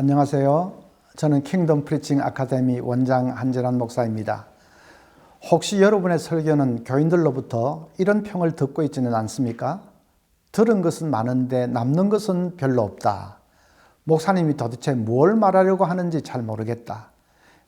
안녕하세요. 저는 킹덤 프리칭 아카데미 원장 한재란 목사입니다. 혹시 여러분의 설교는 교인들로부터 이런 평을 듣고 있지는 않습니까? 들은 것은 많은데 남는 것은 별로 없다. 목사님이 도대체 뭘 말하려고 하는지 잘 모르겠다.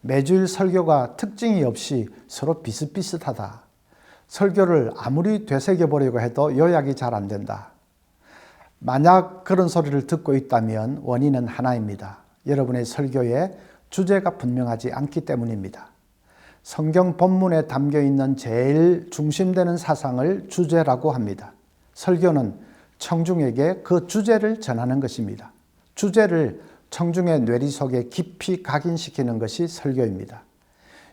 매주일 설교가 특징이 없이 서로 비슷비슷하다. 설교를 아무리 되새겨보려고 해도 요약이 잘 안 된다. 만약 그런 소리를 듣고 있다면 원인은 하나입니다. 여러분의 설교에 주제가 분명하지 않기 때문입니다. 성경 본문에 담겨 있는 제일 중심되는 사상을 주제라고 합니다. 설교는 청중에게 그 주제를 전하는 것입니다. 주제를 청중의 뇌리 속에 깊이 각인시키는 것이 설교입니다.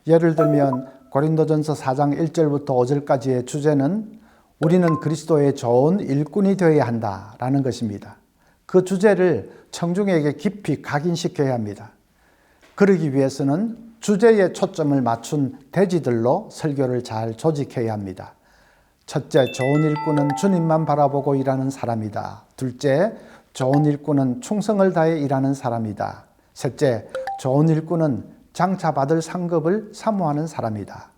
예를 들면 고린도전서 4장 1절부터 5절까지의 주제는 우리는 그리스도의 좋은 일꾼이 되어야 한다라는 것입니다. 그 주제를 청중에게 깊이 각인시켜야 합니다. 그러기 위해서는 주제에 초점을 맞춘 대지들로 설교를 잘 조직해야 합니다. 첫째, 좋은 일꾼은 주님만 바라보고 일하는 사람이다. 둘째, 좋은 일꾼은 충성을 다해 일하는 사람이다. 셋째, 좋은 일꾼은 장차받을 상급을 사모하는 사람이다.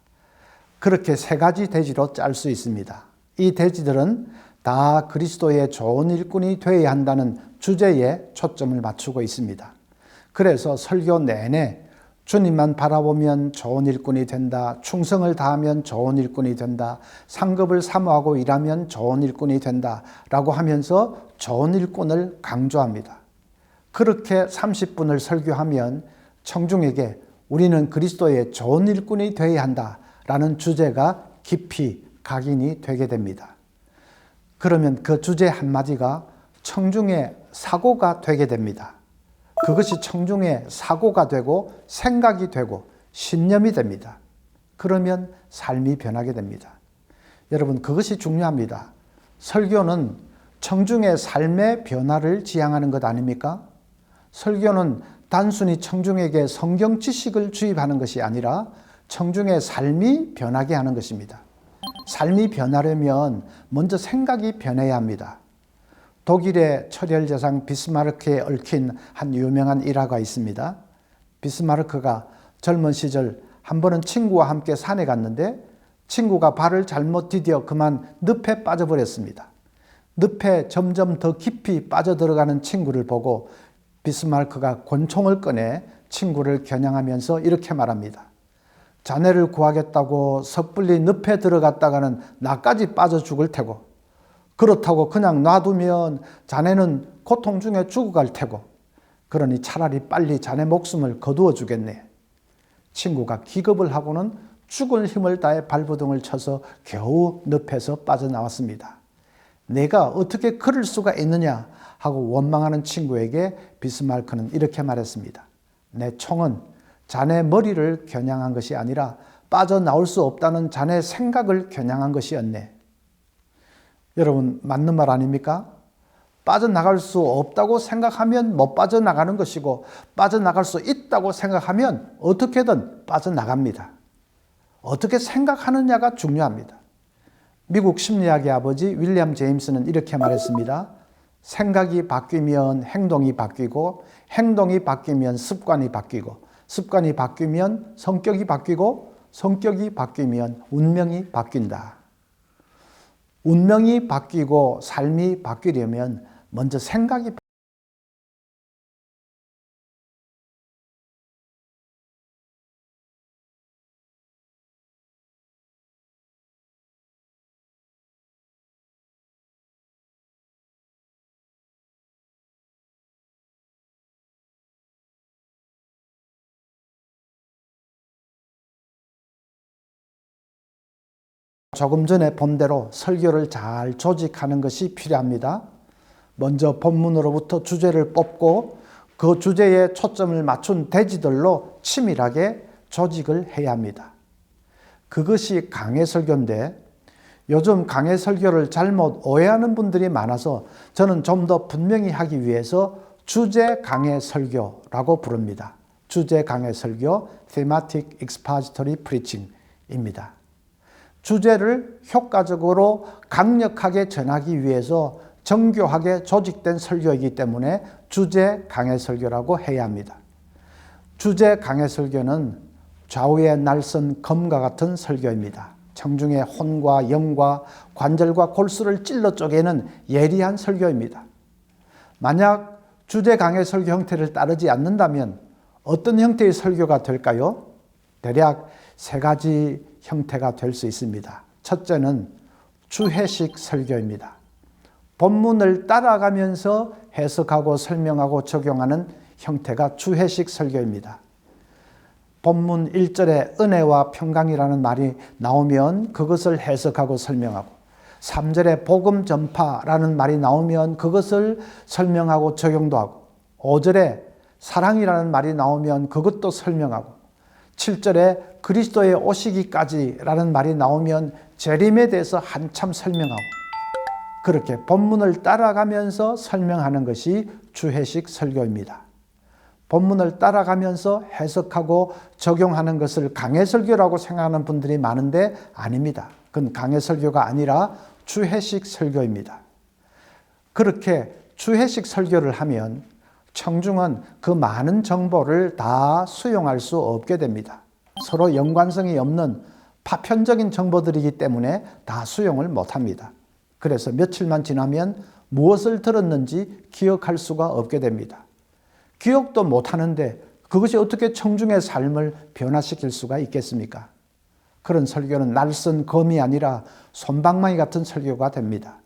그렇게 세 가지 대지로 짤 수 있습니다. 이 대지들은 다 그리스도의 좋은 일꾼이 되어야 한다는 주제에 초점을 맞추고 있습니다. 그래서 설교 내내 주님만 바라보면 좋은 일꾼이 된다, 충성을 다하면 좋은 일꾼이 된다, 상급을 사모하고 일하면 좋은 일꾼이 된다 라고 하면서 좋은 일꾼을 강조합니다. 그렇게 30분을 설교하면 청중에게 우리는 그리스도의 좋은 일꾼이 되어야 한다 라는 주제가 깊이 각인이 되게 됩니다. 그러면 그 주제 한마디가 청중의 사고가 되게 됩니다. 그것이 청중의 사고가 되고 생각이 되고 신념이 됩니다. 그러면 삶이 변하게 됩니다. 여러분, 그것이 중요합니다. 설교는 청중의 삶의 변화를 지향하는 것 아닙니까? 설교는 단순히 청중에게 성경 지식을 주입하는 것이 아니라 청중의 삶이 변하게 하는 것입니다. 삶이 변하려면 먼저 생각이 변해야 합니다. 독일의 철혈재상 비스마르크에 얽힌 한 유명한 일화가 있습니다. 비스마르크가 젊은 시절 한 번은 친구와 함께 산에 갔는데 친구가 발을 잘못 디뎌 그만 늪에 빠져버렸습니다. 늪에 점점 더 깊이 빠져들어가는 친구를 보고 비스마르크가 권총을 꺼내 친구를 겨냥하면서 이렇게 말합니다. 자네를 구하겠다고 섣불리 늪에 들어갔다가는 나까지 빠져 죽을 테고, 그렇다고 그냥 놔두면 자네는 고통 중에 죽어갈 테고, 그러니 차라리 빨리 자네 목숨을 거두어 주겠네. 친구가 기겁을 하고는 죽을 힘을 다해 발버둥을 쳐서 겨우 늪에서 빠져나왔습니다. 내가 어떻게 그럴 수가 있느냐 하고 원망하는 친구에게 비스마르크는 이렇게 말했습니다. 내 총은 자네 머리를 겨냥한 것이 아니라 빠져나올 수 없다는 자네 생각을 겨냥한 것이었네. 여러분, 맞는 말 아닙니까? 빠져나갈 수 없다고 생각하면 못 빠져나가는 것이고 빠져나갈 수 있다고 생각하면 어떻게든 빠져나갑니다. 어떻게 생각하느냐가 중요합니다. 미국 심리학의 아버지 윌리엄 제임스는 이렇게 말했습니다. 생각이 바뀌면 행동이 바뀌고 행동이 바뀌면 습관이 바뀌고 습관이 바뀌면 성격이 바뀌고 성격이 바뀌면 운명이 바뀐다. 운명이 바뀌고 삶이 바뀌려면 먼저 생각이 조금 전에 본 대로 설교를 잘 조직하는 것이 필요합니다. 먼저 본문으로부터 주제를 뽑고 그 주제에 초점을 맞춘 대지들로 치밀하게 조직을 해야 합니다. 그것이 강해 설교인데 요즘 강해 설교를 잘못 오해하는 분들이 많아서 저는 좀 더 분명히 하기 위해서 주제 강해 설교라고 부릅니다. 주제 강해 설교, Thematic Expository Preaching입니다. 주제를 효과적으로 강력하게 전하기 위해서 정교하게 조직된 설교이기 때문에 주제 강해 설교라고 해야 합니다. 주제 강해 설교는 좌우의 날선 검과 같은 설교입니다. 청중의 혼과 영과 관절과 골수를 찔러 쪼개는 예리한 설교입니다. 만약 주제 강해 설교 형태를 따르지 않는다면 어떤 형태의 설교가 될까요? 대략 세 가지 형태가 될 수 있습니다. 첫째는 주해식 설교입니다. 본문을 따라가면서 해석하고 설명하고 적용하는 형태가 주해식 설교입니다. 본문 1절에 은혜와 평강이라는 말이 나오면 그것을 해석하고 설명하고 3절에 복음 전파라는 말이 나오면 그것을 설명하고 적용도 하고 5절에 사랑이라는 말이 나오면 그것도 설명하고 7절에 그리스도의 오시기까지라는 말이 나오면 재림에 대해서 한참 설명하고 그렇게 본문을 따라가면서 설명하는 것이 주해식 설교입니다. 본문을 따라가면서 해석하고 적용하는 것을 강해 설교라고 생각하는 분들이 많은데 아닙니다. 그건 강해 설교가 아니라 주해식 설교입니다. 그렇게 주해식 설교를 하면 청중은 그 많은 정보를 다 수용할 수 없게 됩니다. 서로 연관성이 없는 파편적인 정보들이기 때문에 다 수용을 못합니다. 그래서 며칠만 지나면 무엇을 들었는지 기억할 수가 없게 됩니다. 기억도 못하는데 그것이 어떻게 청중의 삶을 변화시킬 수가 있겠습니까? 그런 설교는 날선 검이 아니라 솜방망이 같은 설교가 됩니다.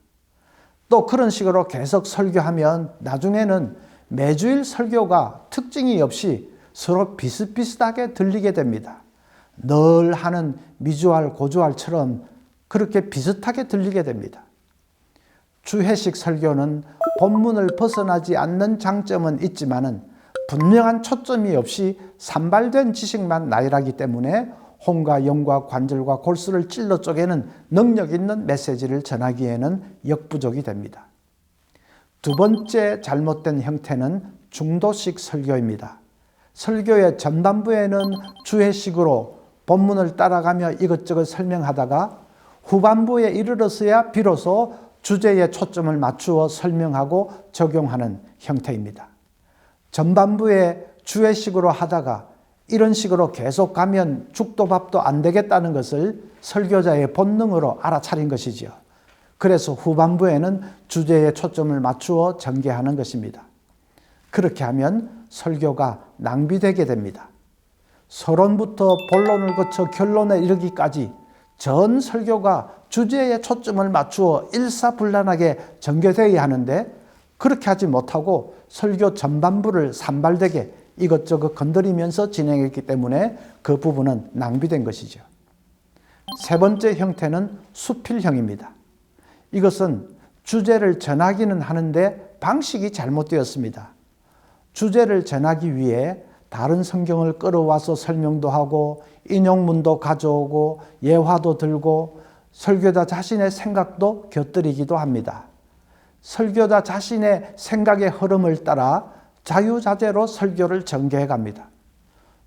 또 그런 식으로 계속 설교하면 나중에는 매주일 설교가 특징이 없이 서로 비슷비슷하게 들리게 됩니다. 늘 하는 미주알, 고주알처럼 그렇게 비슷하게 들리게 됩니다. 주해식 설교는 본문을 벗어나지 않는 장점은 있지만은 분명한 초점이 없이 산발된 지식만 나열하기 때문에 혼과 영과 관절과 골수를 찔러 쪼개는 능력 있는 메시지를 전하기에는 역부족이 됩니다. 두 번째 잘못된 형태는 중도식 설교입니다. 설교의 전반부에는 주해식으로 본문을 따라가며 이것저것 설명하다가 후반부에 이르러서야 비로소 주제에 초점을 맞추어 설명하고 적용하는 형태입니다. 전반부에 주해식으로 하다가 이런 식으로 계속 가면 죽도 밥도 안 되겠다는 것을 설교자의 본능으로 알아차린 것이지요. 그래서 후반부에는 주제에 초점을 맞추어 전개하는 것입니다. 그렇게 하면 설교가 낭비되게 됩니다. 서론부터 본론을 거쳐 결론에 이르기까지 전 설교가 주제에 초점을 맞추어 일사불란하게 전개되어야 하는데 그렇게 하지 못하고 설교 전반부를 산발되게 이것저것 건드리면서 진행했기 때문에 그 부분은 낭비된 것이죠. 세 번째 형태는 수필형입니다. 이것은 주제를 전하기는 하는데 방식이 잘못되었습니다. 주제를 전하기 위해 다른 성경을 끌어와서 설명도 하고 인용문도 가져오고 예화도 들고 설교자 자신의 생각도 곁들이기도 합니다. 설교자 자신의 생각의 흐름을 따라 자유자재로 설교를 전개해 갑니다.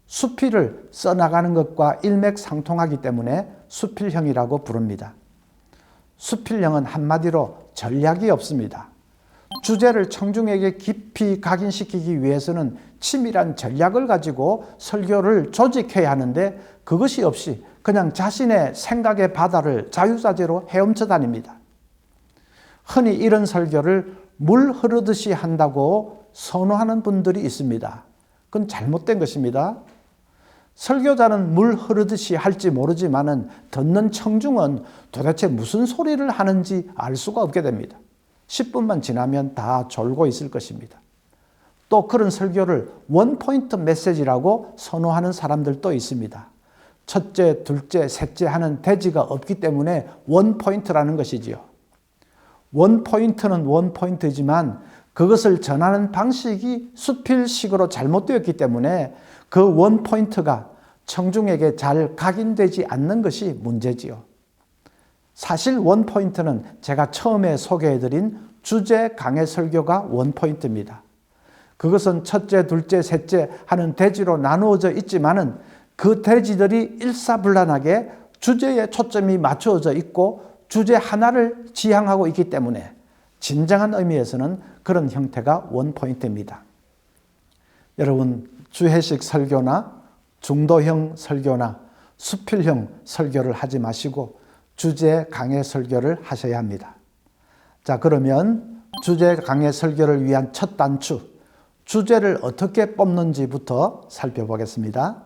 수필을 써나가는 것과 일맥상통하기 때문에 수필형이라고 부릅니다. 수필형은 한마디로 전략이 없습니다. 주제를 청중에게 깊이 각인시키기 위해서는 치밀한 전략을 가지고 설교를 조직해야 하는데 그것이 없이 그냥 자신의 생각의 바다를 자유자재로 헤엄쳐 다닙니다. 흔히 이런 설교를 물 흐르듯이 한다고 선호하는 분들이 있습니다. 그건 잘못된 것입니다. 설교자는 물 흐르듯이 할지 모르지만은 듣는 청중은 도대체 무슨 소리를 하는지 알 수가 없게 됩니다. 10분만 지나면 다 졸고 있을 것입니다. 또 그런 설교를 원포인트 메시지라고 선호하는 사람들도 있습니다. 첫째, 둘째, 셋째 하는 대지가 없기 때문에 원포인트라는 것이지요. 원포인트는 원포인트지만 그것을 전하는 방식이 수필식으로 잘못되었기 때문에 그 원포인트가 청중에게 잘 각인되지 않는 것이 문제지요. 사실 원포인트는 제가 처음에 소개해드린 주제 강해 설교가 원포인트입니다. 그것은 첫째, 둘째, 셋째 하는 대지로 나누어져 있지만은 그 대지들이 일사불란하게 주제에 초점이 맞추어져 있고 주제 하나를 지향하고 있기 때문에 진정한 의미에서는 그런 형태가 원포인트입니다. 여러분, 주회식 설교나 중도형 설교나 수필형 설교를 하지 마시고 주제 강해 설교를 하셔야 합니다. 자, 그러면 주제 강해 설교를 위한 첫 단추, 주제를 어떻게 뽑는지부터 살펴보겠습니다.